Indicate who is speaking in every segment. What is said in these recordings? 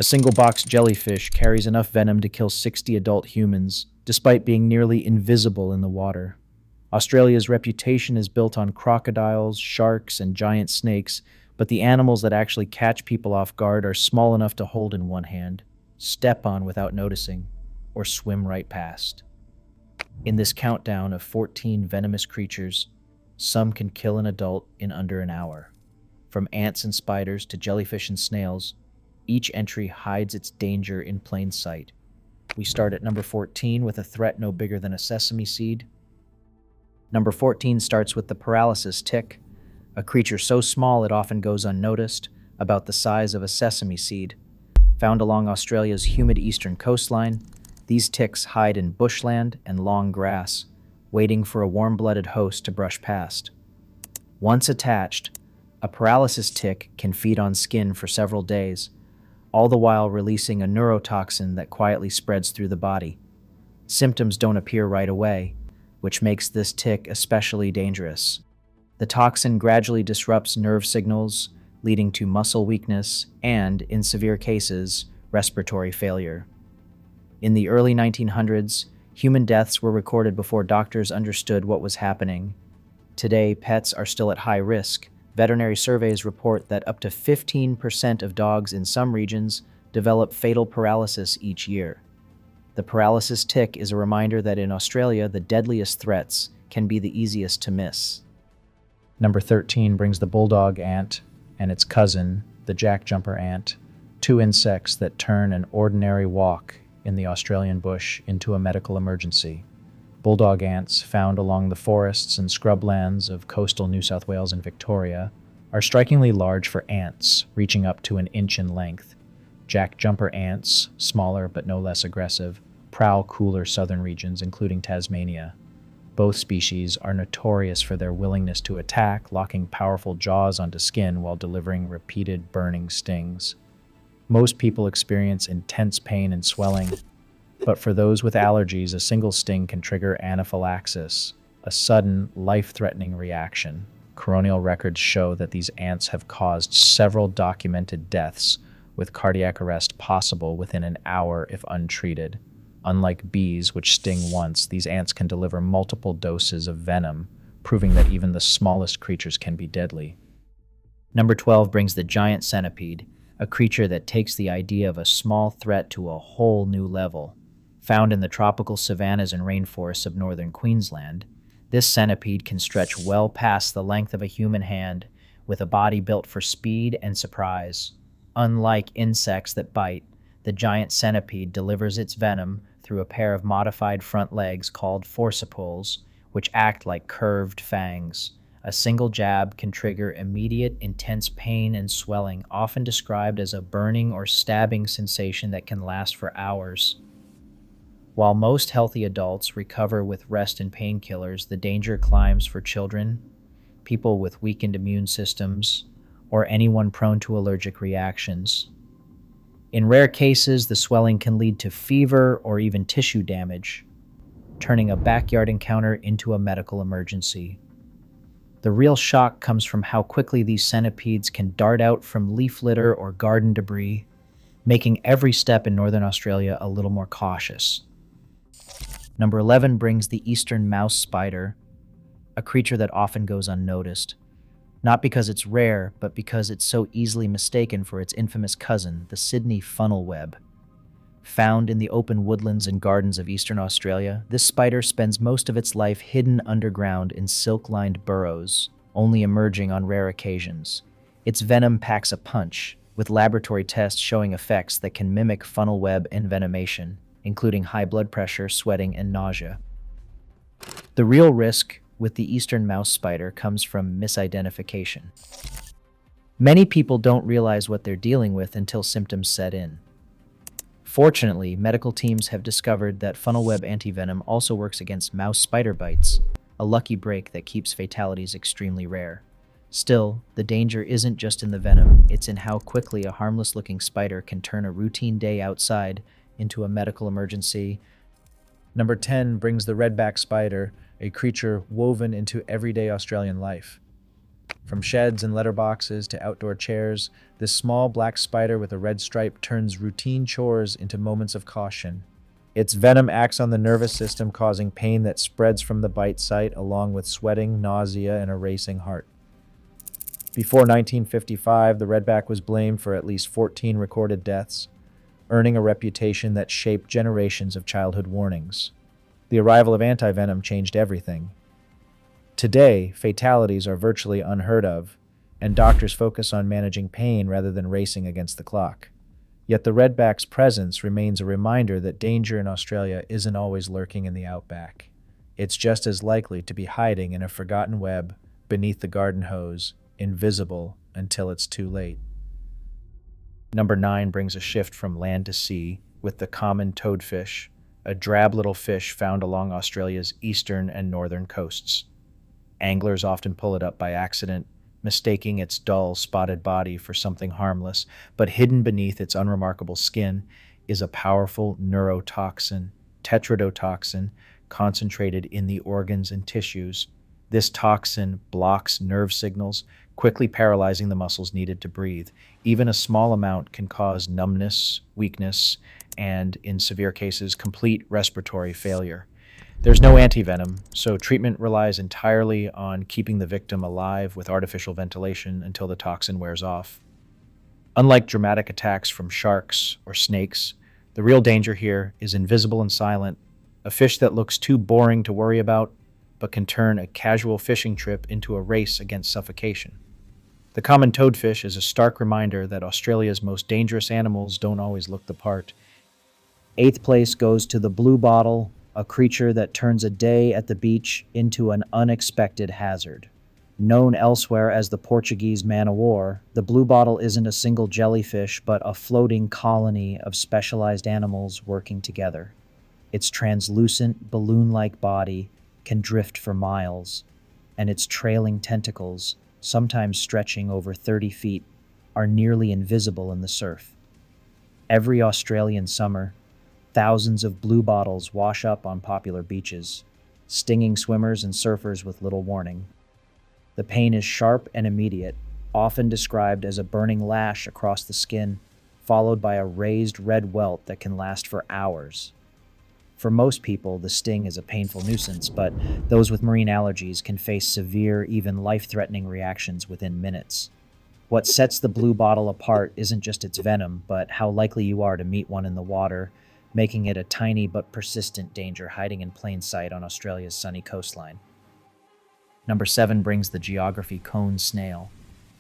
Speaker 1: A single box jellyfish carries enough venom to kill 60 adult humans, despite being nearly invisible in the water. Australia's reputation is built on crocodiles, sharks, and giant snakes, but the animals that actually catch people off guard are small enough to hold in one hand, step on without noticing, or swim right past. In this countdown of 14 venomous creatures, some can kill an adult in under an hour. From ants and spiders to jellyfish and snails, each entry hides its danger in plain sight. We start at number 14 with a threat no bigger than a sesame seed. Number 14 starts with the paralysis tick, a creature so small it often goes unnoticed, about the size of a sesame seed. Found along Australia's humid eastern coastline, these ticks hide in bushland and long grass, waiting for a warm-blooded host to brush past. Once attached, a paralysis tick can feed on skin for several days, all the while releasing a neurotoxin that quietly spreads through the body. Symptoms don't appear right away, which makes this tick especially dangerous. The toxin gradually disrupts nerve signals, leading to muscle weakness and, in severe cases, respiratory failure. In the early 1900s, human deaths were recorded before doctors understood what was happening. Today, pets are still at high risk. Veterinary surveys report that up to 15% of dogs in some regions develop fatal paralysis each year. The paralysis tick is a reminder that in Australia, the deadliest threats can be the easiest to miss. Number 13 brings the bulldog ant and its cousin, the jackjumper ant, two insects that turn an ordinary walk in the Australian bush into a medical emergency. Bulldog ants, found along the forests and scrublands of coastal New South Wales and Victoria, are strikingly large for ants, reaching up to an inch in length. Jackjumper ants, smaller but no less aggressive, prowl cooler southern regions, including Tasmania. Both species are notorious for their willingness to attack, locking powerful jaws onto skin while delivering repeated burning stings. Most people experience intense pain and swelling, but for those with allergies, a single sting can trigger anaphylaxis, a sudden, life-threatening reaction. Coronial records show that these ants have caused several documented deaths, with cardiac arrest possible within an hour if untreated. Unlike bees, which sting once, these ants can deliver multiple doses of venom, proving that even the smallest creatures can be deadly. Number 12 brings the giant centipede, a creature that takes the idea of a small threat to a whole new level. Found in the tropical savannas and rainforests of northern Queensland, this centipede can stretch well past the length of a human hand, with a body built for speed and surprise. Unlike insects that bite, the giant centipede delivers its venom through a pair of modified front legs called forcipoles, which act like curved fangs. A single jab can trigger immediate, intense pain and swelling, often described as a burning or stabbing sensation that can last for hours. While most healthy adults recover with rest and painkillers, the danger climbs for children, people with weakened immune systems, or anyone prone to allergic reactions. In rare cases, the swelling can lead to fever or even tissue damage, turning a backyard encounter into a medical emergency. The real shock comes from how quickly these centipedes can dart out from leaf litter or garden debris, making every step in northern Australia a little more cautious. Number 11 brings the eastern mouse spider, a creature that often goes unnoticed. Not because it's rare, but because it's so easily mistaken for its infamous cousin, the Sydney funnel web. Found in the open woodlands and gardens of eastern Australia, this spider spends most of its life hidden underground in silk-lined burrows, only emerging on rare occasions. Its venom packs a punch, with laboratory tests showing effects that can mimic funnel web envenomation, including high blood pressure, sweating, and nausea. The real risk with the eastern mouse spider comes from misidentification. Many people don't realize what they're dealing with until symptoms set in. Fortunately, medical teams have discovered that funnel web antivenom also works against mouse spider bites, a lucky break that keeps fatalities extremely rare. Still, the danger isn't just in the venom, it's in how quickly a harmless-looking spider can turn a routine day outside into a medical emergency. Number 10 brings the redback spider, a creature woven into everyday Australian life. From sheds and letterboxes to outdoor chairs, this small black spider with a red stripe turns routine chores into moments of caution. Its venom acts on the nervous system, causing pain that spreads from the bite site, along with sweating, nausea, and a racing heart. Before 1955, the redback was blamed for at least 14 recorded deaths, earning a reputation that shaped generations of childhood warnings. The arrival of antivenom changed everything. Today, fatalities are virtually unheard of, and doctors focus on managing pain rather than racing against the clock. Yet the redback's presence remains a reminder that danger in Australia isn't always lurking in the outback. It's just as likely to be hiding in a forgotten web beneath the garden hose, invisible until it's too late. Number 9 brings a shift from land to sea with the common toadfish, a drab little fish found along Australia's eastern and northern coasts. Anglers often pull it up by accident, mistaking its dull, spotted body for something harmless, but hidden beneath its unremarkable skin is a powerful neurotoxin, tetrodotoxin, concentrated in the organs and tissues. This toxin blocks nerve signals, quickly paralyzing the muscles needed to breathe. Even a small amount can cause numbness, weakness, and, in severe cases, complete respiratory failure. There's no antivenom, so treatment relies entirely on keeping the victim alive with artificial ventilation until the toxin wears off. Unlike dramatic attacks from sharks or snakes, the real danger here is invisible and silent, a fish that looks too boring to worry about, but can turn a casual fishing trip into a race against suffocation. The common toadfish is a stark reminder that Australia's most dangerous animals don't always look the part. 8th place goes to the blue bottle, a creature that turns a day at the beach into an unexpected hazard. Known elsewhere as the Portuguese man-o'-war, the bluebottle isn't a single jellyfish but a floating colony of specialized animals working together. Its translucent, balloon-like body can drift for miles, and its trailing tentacles, sometimes stretching over 30 feet, are nearly invisible in the surf. Every Australian summer, thousands of bluebottles wash up on popular beaches, stinging swimmers and surfers with little warning. The pain is sharp and immediate, often described as a burning lash across the skin, followed by a raised red welt that can last for hours. For most people, the sting is a painful nuisance, but those with marine allergies can face severe, even life-threatening reactions within minutes. What sets the bluebottle apart isn't just its venom, but how likely you are to meet one in the water, making it a tiny but persistent danger hiding in plain sight on Australia's sunny coastline. Number 7 brings the geography cone snail,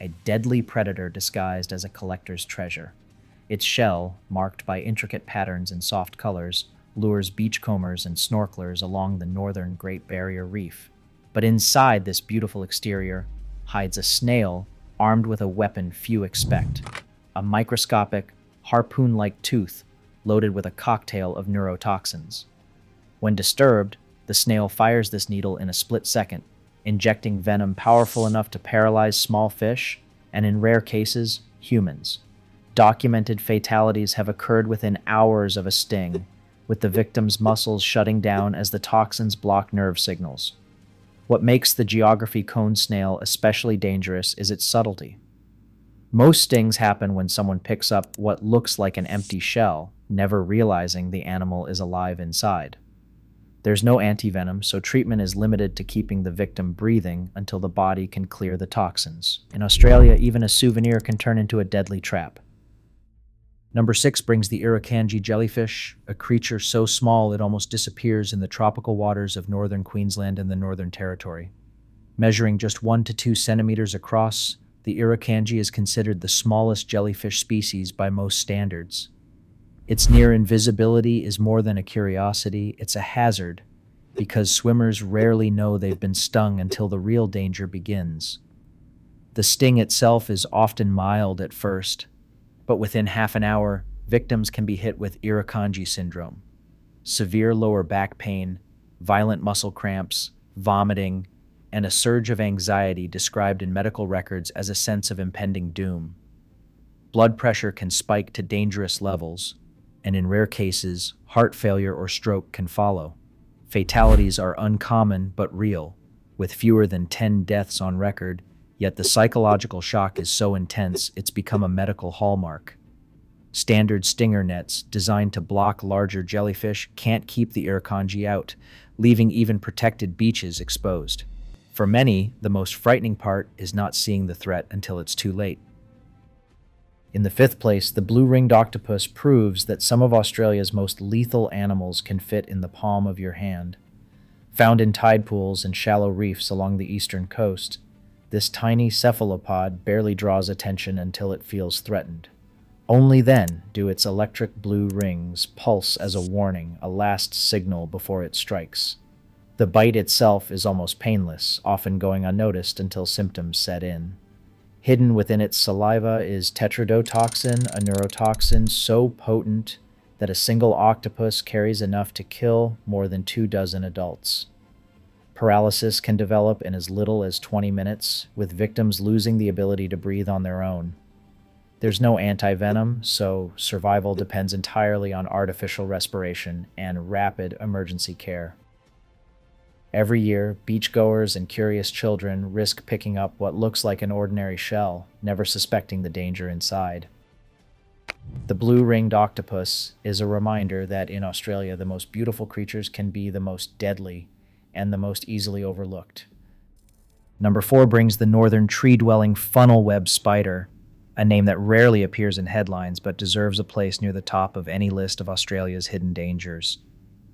Speaker 1: a deadly predator disguised as a collector's treasure. Its shell, marked by intricate patterns and soft colors, lures beachcombers and snorkelers along the northern Great Barrier Reef. But inside this beautiful exterior hides a snail armed with a weapon few expect, a microscopic, harpoon-like tooth loaded with a cocktail of neurotoxins. When disturbed, the snail fires this needle in a split second, injecting venom powerful enough to paralyze small fish and, in rare cases, humans. Documented fatalities have occurred within hours of a sting, with the victim's muscles shutting down as the toxins block nerve signals. What makes the geography cone snail especially dangerous is its subtlety. Most stings happen when someone picks up what looks like an empty shell, never realizing the animal is alive inside. There's no antivenom, so treatment is limited to keeping the victim breathing until the body can clear the toxins. In Australia, even a souvenir can turn into a deadly trap. Number 6 brings the irukandji jellyfish, a creature so small it almost disappears in the tropical waters of northern Queensland and the Northern Territory. Measuring just 1 to 2 centimeters across, the irukandji is considered the smallest jellyfish species by most standards. Its near invisibility is more than a curiosity, it's a hazard, because swimmers rarely know they've been stung until the real danger begins. The sting itself is often mild at first, but within half an hour, victims can be hit with irukandji syndrome, severe lower back pain, violent muscle cramps, vomiting, and a surge of anxiety described in medical records as a sense of impending doom. Blood pressure can spike to dangerous levels, and in rare cases, heart failure or stroke can follow. Fatalities are uncommon but real, with fewer than 10 deaths on record, Yet the psychological shock is so intense, it's become a medical hallmark. Standard stinger nets, designed to block larger jellyfish, can't keep the irukandji out, leaving even protected beaches exposed. For many, the most frightening part is not seeing the threat until it's too late. In the fifth place, the blue-ringed octopus proves that some of Australia's most lethal animals can fit in the palm of your hand. Found in tide pools and shallow reefs along the eastern coast, this tiny cephalopod barely draws attention until it feels threatened. Only then do its electric blue rings pulse as a warning, a last signal before it strikes. The bite itself is almost painless, often going unnoticed until symptoms set in. Hidden within its saliva is tetrodotoxin, a neurotoxin so potent that a single octopus carries enough to kill more than 24 adults. Paralysis can develop in as little as 20 minutes, with victims losing the ability to breathe on their own. There's no anti-venom, so survival depends entirely on artificial respiration and rapid emergency care. Every year, beachgoers and curious children risk picking up what looks like an ordinary shell, never suspecting the danger inside. The blue-ringed octopus is a reminder that in Australia, the most beautiful creatures can be the most deadly and the most easily overlooked. Number 4 brings the northern tree-dwelling funnel-web spider, a name that rarely appears in headlines but deserves a place near the top of any list of Australia's hidden dangers.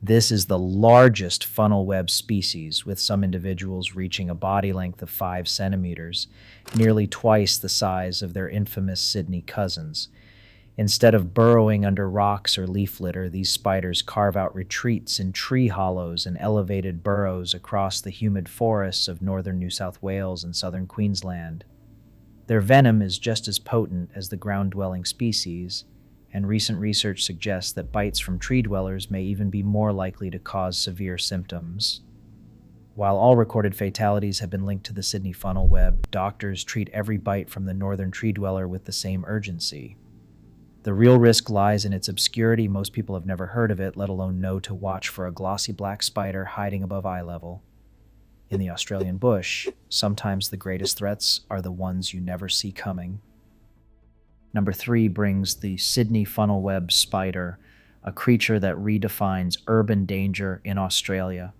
Speaker 1: This is the largest funnel-web species, with some individuals reaching a body length of 5 centimeters, nearly twice the size of their infamous Sydney cousins. Instead of burrowing under rocks or leaf litter, these spiders carve out retreats in tree hollows and elevated burrows across the humid forests of northern New South Wales and southern Queensland. Their venom is just as potent as the ground-dwelling species, and recent research suggests that bites from tree dwellers may even be more likely to cause severe symptoms. While all recorded fatalities have been linked to the Sydney funnel web, doctors treat every bite from the northern tree dweller with the same urgency. The real risk lies in its obscurity. Most people have never heard of it, let alone know to watch for a glossy black spider hiding above eye level. In the Australian bush, sometimes the greatest threats are the ones you never see coming. Number 3 brings the Sydney funnel web spider, a creature that redefines urban danger in Australia.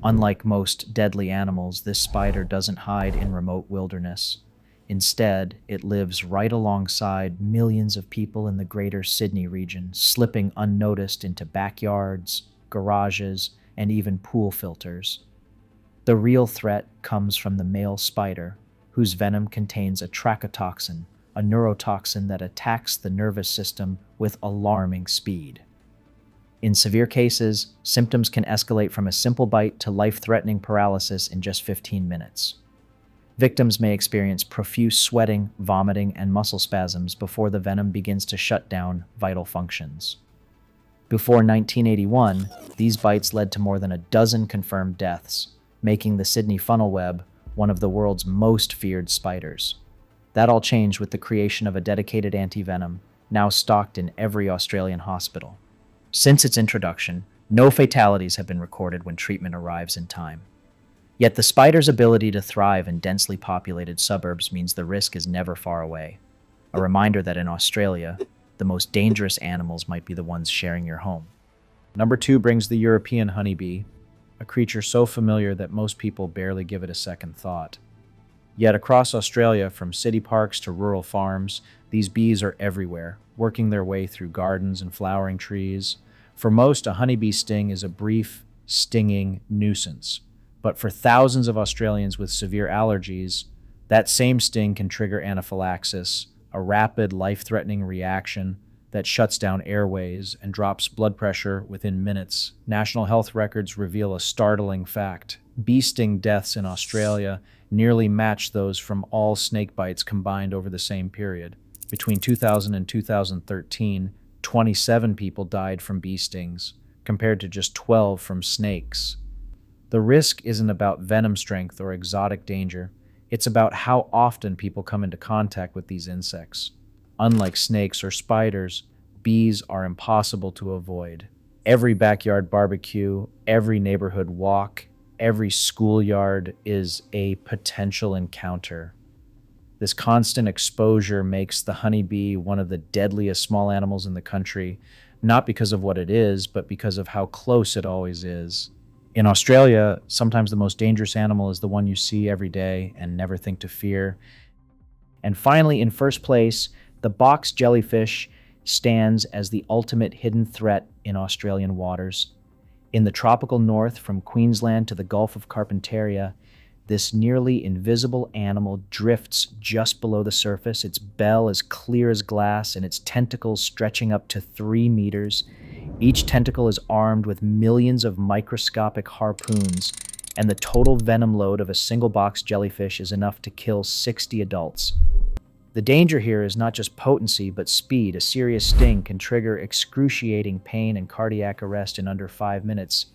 Speaker 1: Unlike most deadly animals, this spider doesn't hide in remote wilderness. Instead, it lives right alongside millions of people in the greater Sydney region, slipping unnoticed into backyards, garages, and even pool filters. The real threat comes from the male spider, whose venom contains a trachotoxin, a neurotoxin that attacks the nervous system with alarming speed. In severe cases, symptoms can escalate from a simple bite to life-threatening paralysis in just 15 minutes. Victims may experience profuse sweating, vomiting, and muscle spasms before the venom begins to shut down vital functions. Before 1981, these bites led to more than a dozen confirmed deaths, making the Sydney funnel web one of the world's most feared spiders. That all changed with the creation of a dedicated anti-venom, now stocked in every Australian hospital. Since its introduction, no fatalities have been recorded when treatment arrives in time. Yet the spider's ability to thrive in densely populated suburbs means the risk is never far away. A reminder that in Australia, the most dangerous animals might be the ones sharing your home. Number 2 brings the European honeybee, a creature so familiar that most people barely give it a second thought. Yet across Australia, from city parks to rural farms, these bees are everywhere, working their way through gardens and flowering trees. For most, a honeybee sting is a brief, stinging nuisance. But for thousands of Australians with severe allergies, that same sting can trigger anaphylaxis, a rapid, life-threatening reaction that shuts down airways and drops blood pressure within minutes. National health records reveal a startling fact. Bee sting deaths in Australia nearly match those from all snake bites combined over the same period. Between 2000 and 2013, 27 people died from bee stings, compared to just 12 from snakes. The risk isn't about venom strength or exotic danger. It's about how often people come into contact with these insects. Unlike snakes or spiders, bees are impossible to avoid. Every backyard barbecue, every neighborhood walk, every schoolyard is a potential encounter. This constant exposure makes the honeybee one of the deadliest small animals in the country, not because of what it is, but because of how close it always is. In Australia, sometimes the most dangerous animal is the one you see every day and never think to fear. And finally, in first place, the box jellyfish stands as the ultimate hidden threat in Australian waters. In the tropical north, from Queensland to the Gulf of Carpentaria, this nearly invisible animal drifts just below the surface, its bell as clear as glass and its tentacles stretching up to 3 meters. Each tentacle is armed with millions of microscopic harpoons, and the total venom load of a single box jellyfish is enough to kill 60 adults. The danger here is not just potency, but speed. A serious sting can trigger excruciating pain and cardiac arrest in under 5 minutes,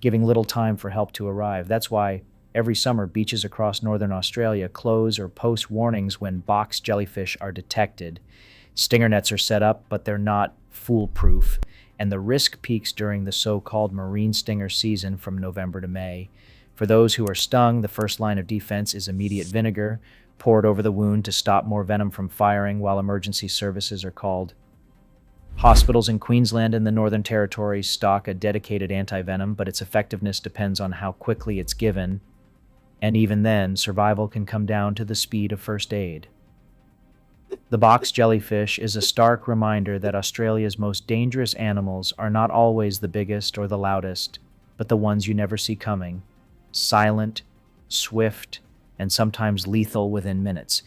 Speaker 1: giving little time for help to arrive. That's why every summer beaches across northern Australia close or post warnings when box jellyfish are detected. Stinger nets are set up, but they're not foolproof, and the risk peaks during the so-called marine stinger season from November to May. For those who are stung, the first line of defense is immediate vinegar, poured over the wound to stop more venom from firing while emergency services are called. Hospitals in Queensland and the Northern Territory stock a dedicated anti-venom, but its effectiveness depends on how quickly it's given, and even then, survival can come down to the speed of first aid. The box jellyfish is a stark reminder that Australia's most dangerous animals are not always the biggest or the loudest, but the ones you never see coming. Silent, swift, and sometimes lethal within minutes.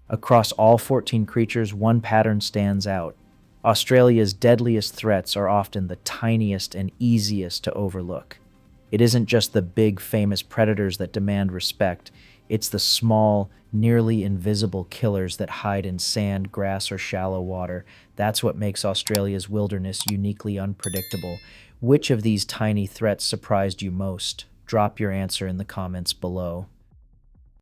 Speaker 1: Across all 14 creatures, one pattern stands out. Australia's deadliest threats are often the tiniest and easiest to overlook. It isn't just the big, famous predators that demand respect. It's the small, nearly invisible killers that hide in sand, grass, or shallow water. That's what makes Australia's wilderness uniquely unpredictable. Which of these tiny threats surprised you most? Drop your answer in the comments below.